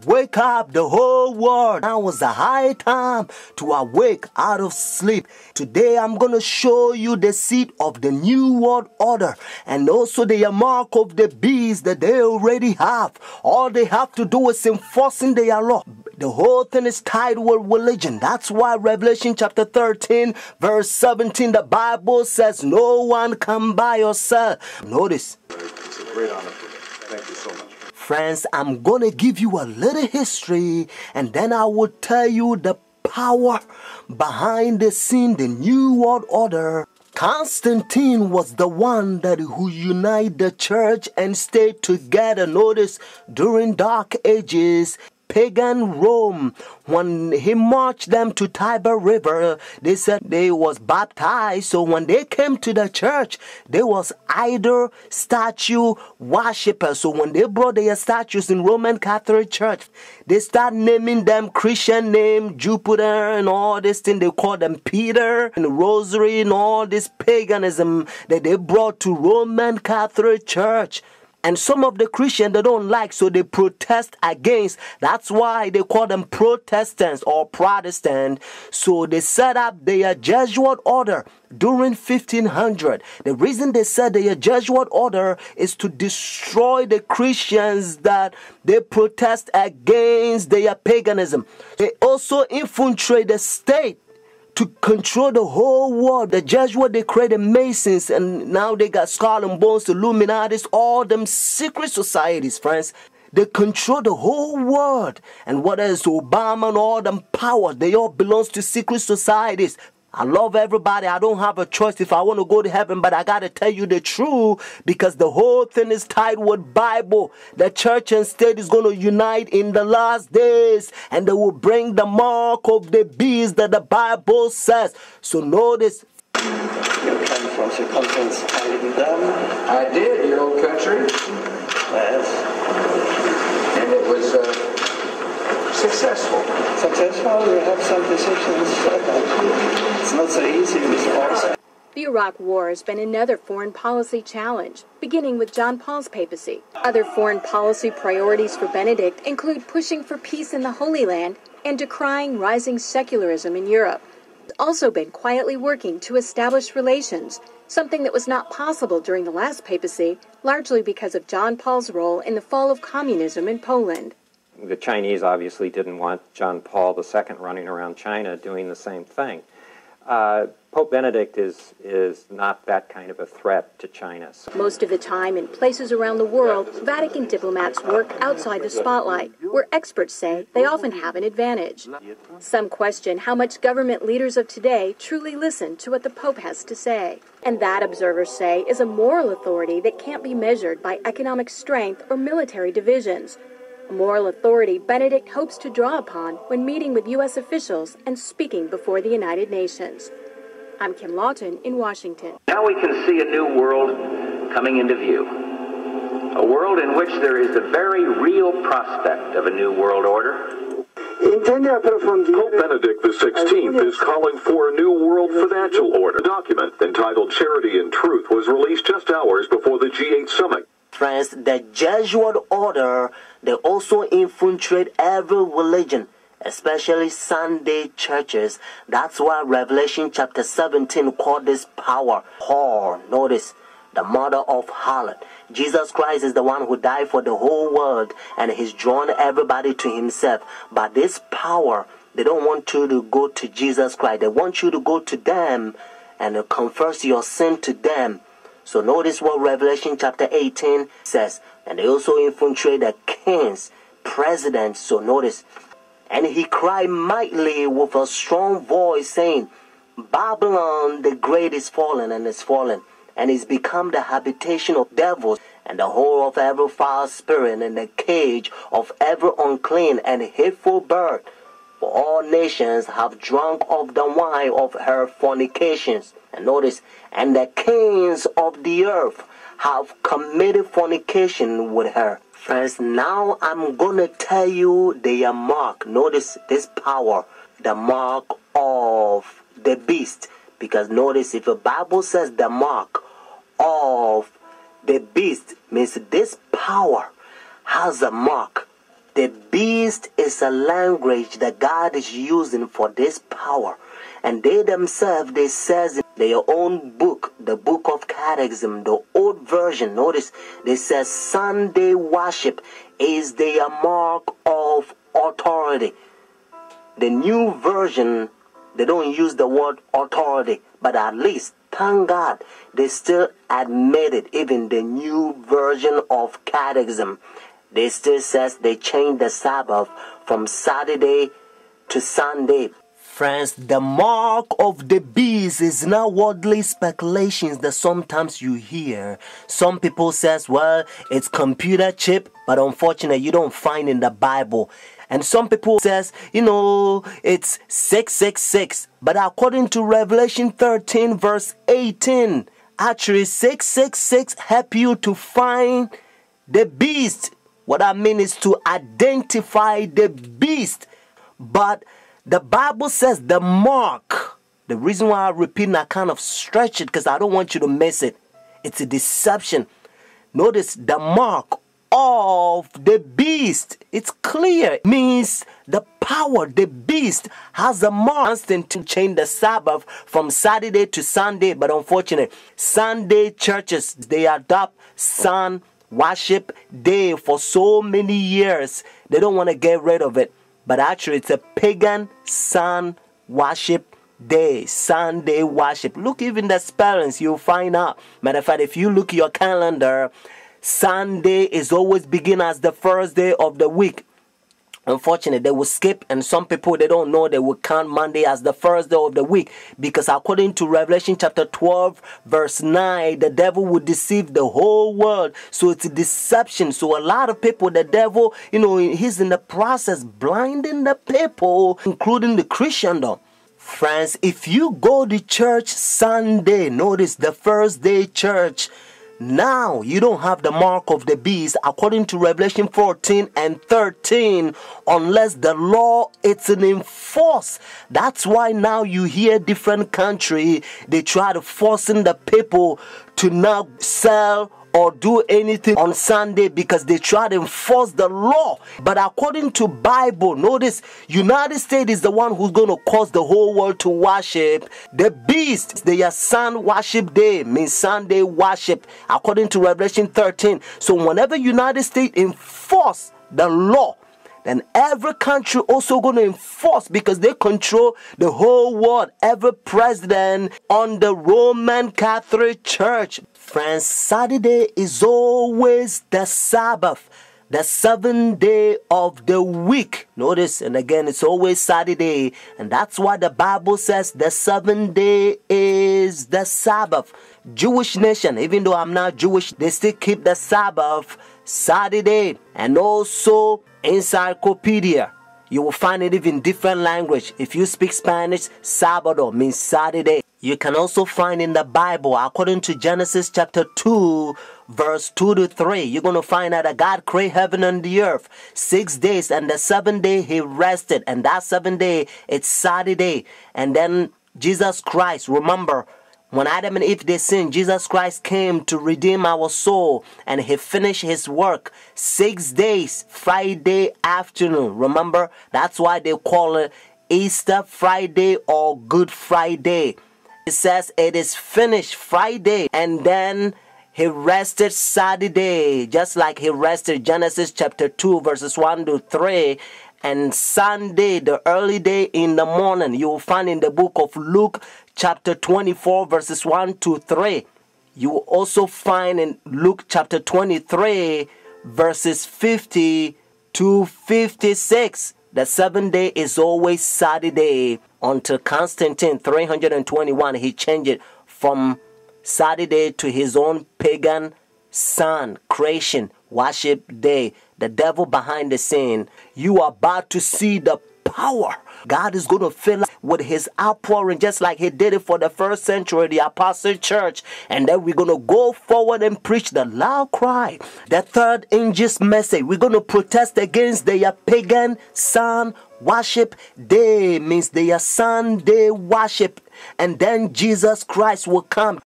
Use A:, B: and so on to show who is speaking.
A: Wake up the whole world. Now is the high time to awake out of sleep. Today I'm going to show you the seed of the new world order and also the mark of the beast that they already have. All they have to do is enforcing their law. The whole thing is tied with religion. That's why Revelation chapter 13 verse 17, the Bible says no one can buy or sell. Notice.
B: It's a great honor for me. Thank you so much.
A: Friends, I'm going to give you a little history and then I will tell you the power behind the scene, the new world order. Constantine was the one who united the church and stayed together. Notice, during dark ages, pagan Rome, when he marched them to Tiber River, they said they was baptized. So when they came to the church, they was idol statue worshippers. So when they brought their statues in Roman Catholic Church, they start naming them Christian name, Jupiter and all this thing. They call them Peter and Rosary and all this paganism that they brought to Roman Catholic Church. And some of the Christians they don't like, so they protest against. That's why they call them Protestants or Protestant. So they set up their Jesuit order during 1500. The reason they said their Jesuit order is to destroy the Christians that they protest against their paganism. They also infiltrate the state to control the whole world. The Jesuits, they created Masons, and now they got Skull and Bones, Illuminatis, all them secret societies, friends. They control the whole world. And what else? Obama and all them power, they all belongs to secret societies. I love everybody. I don't have a choice if I want to go to heaven, but I got to tell you the truth because the whole thing is tied with Bible. The church and state is going to unite in the last days and they will bring the mark of the beast that the Bible says. So notice.
C: You came from circumference
D: I did, your old country.
C: Yes.
D: And it was successful.
C: Successful, we have some decisions. It's not so easy with force.
E: The Iraq War has been another foreign policy challenge, beginning with John Paul's papacy. Other foreign policy priorities for Benedict include pushing for peace in the Holy Land and decrying rising secularism in Europe. He's also been quietly working to establish relations, something that was not possible during the last papacy, largely because of John Paul's role in the fall of communism in Poland.
F: The Chinese obviously didn't want John Paul II running around China doing the same thing. Pope Benedict is not that kind of a threat to China.
E: Most of the time, in places around the world, Vatican diplomats work outside the spotlight, where experts say they often have an advantage. Some question how much government leaders of today truly listen to what the Pope has to say. And that, observers say, is a moral authority that can't be measured by economic strength or military divisions. A moral authority Benedict hopes to draw upon when meeting with U.S. officials and speaking before the United Nations. I'm Kim Lawton in Washington.
G: Now we can see a new world coming into view. A world in which there is the very real prospect of a new world order.
H: Pope Benedict XVI is calling for a new world financial order. A document entitled Charity and Truth was released just hours before the G8 summit.
A: Friends, the Jesuit order, they also infiltrate every religion, especially Sunday churches. That's why Revelation chapter 17 called this power whore. Notice, the mother of harlot. Jesus Christ is the one who died for the whole world and he's drawn everybody to himself. But this power, they don't want you to go to Jesus Christ. They want you to go to them and confess your sin to them. So notice what Revelation chapter 18 says. And they also infiltrate the kings, presidents. So notice. And he cried mightily with a strong voice, saying, Babylon the great is fallen and is fallen, and is become the habitation of devils, and the hole of every foul spirit, and the cage of every unclean and hateful bird. For all nations have drunk of the wine of her fornications. And notice, and the kings of the earth have committed fornication with her. Friends, now I'm going to tell you their mark. Notice this power, the mark of the beast. Because notice, if the Bible says the mark of the beast, means this power has a mark The beast is a language that God is using for this power. And they themselves, they says in their own book, the book of Catechism, the old version, notice, they says Sunday worship is their mark of authority. The new version, they don't use the word authority, but at least, thank God, they still admit it. Even the new version of Catechism, they still says they changed the Sabbath from Saturday to Sunday. Friends, the mark of the beast is not worldly speculations that sometimes you hear. Some people says, well, it's computer chip, but unfortunately you don't find in the Bible. And some people says, it's 666. But according to Revelation 13 verse 18, actually 666 help you to find the beast. What I mean is to identify the beast. But the Bible says the mark. The reason why I repeat and I kind of stretch it because I don't want you to miss it. It's a deception. Notice the mark of the beast. It's clear. It means the power, the beast has a mark to change the Sabbath from Saturday to Sunday. But unfortunately, Sunday churches, they adopt Sun Worship Day for so many years. They don't want to get rid of it. But actually, it's a pagan sun worship day, Sunday worship. Look, even the spellings, you'll find out. Matter of fact, if you look at your calendar, Sunday is always begin as the first day of the week. Unfortunately, they will skip, and some people, they don't know, they will count Monday as the first day of the week, because according to Revelation chapter 12 verse 9, the devil will deceive the whole world. So it's a deception. So a lot of people, the devil, he's in the process blinding the people, including the Christendom. Friends, if you go to church Sunday, notice the first day church, now you don't have the mark of the beast according to Revelation 14 and 13 unless the law it's enforced. That's why now you hear different country, they try to forcing the people to not sell or do anything on Sunday because they try to enforce the law. But according to Bible, notice United States is the one who's going to cause the whole world to worship the beast. Their sun worship day means Sunday worship according to Revelation 13. So whenever United States enforce the law, then every country also going to enforce because they control the whole world. Every president on the Roman Catholic Church. Friends, Saturday is always the Sabbath, the seventh day of the week. Notice, and again, it's always Saturday. And that's why the Bible says the seventh day is the Sabbath. Jewish nation, even though I'm not Jewish, they still keep the Sabbath Saturday. And also encyclopedia, you will find it even different language. If you speak Spanish, Sábado means Saturday. You can also find in the Bible, according to Genesis chapter 2, verse 2 to 3, you're going to find out that God created heaven and the earth 6 days, and the seventh day he rested, and that seventh day it's Saturday. And then Jesus Christ, remember, when Adam and Eve they sinned, Jesus Christ came to redeem our soul, and he finished his work 6 days, Friday afternoon. Remember, that's why they call it Easter Friday or Good Friday. It says it is finished Friday, and then he rested Saturday, just like he rested Genesis chapter 2 verses 1 to 3. And Sunday, the early day in the morning, you will find in the book of Luke chapter 24 verses 1 to 3. You will also find in Luke chapter 23 verses 50 to 56. The seventh day is always Saturday until Constantine 321. He changed it from Saturday to his own pagan sun creation worship day. The devil behind the scene. You are about to see the power. God is going to fill us with his outpouring just like he did it for the first century, the Apostle Church. And then we're going to go forward and preach the loud cry. The third angel's message. We're going to protest against their pagan sun worship day. Means their Sunday worship. And then Jesus Christ will come.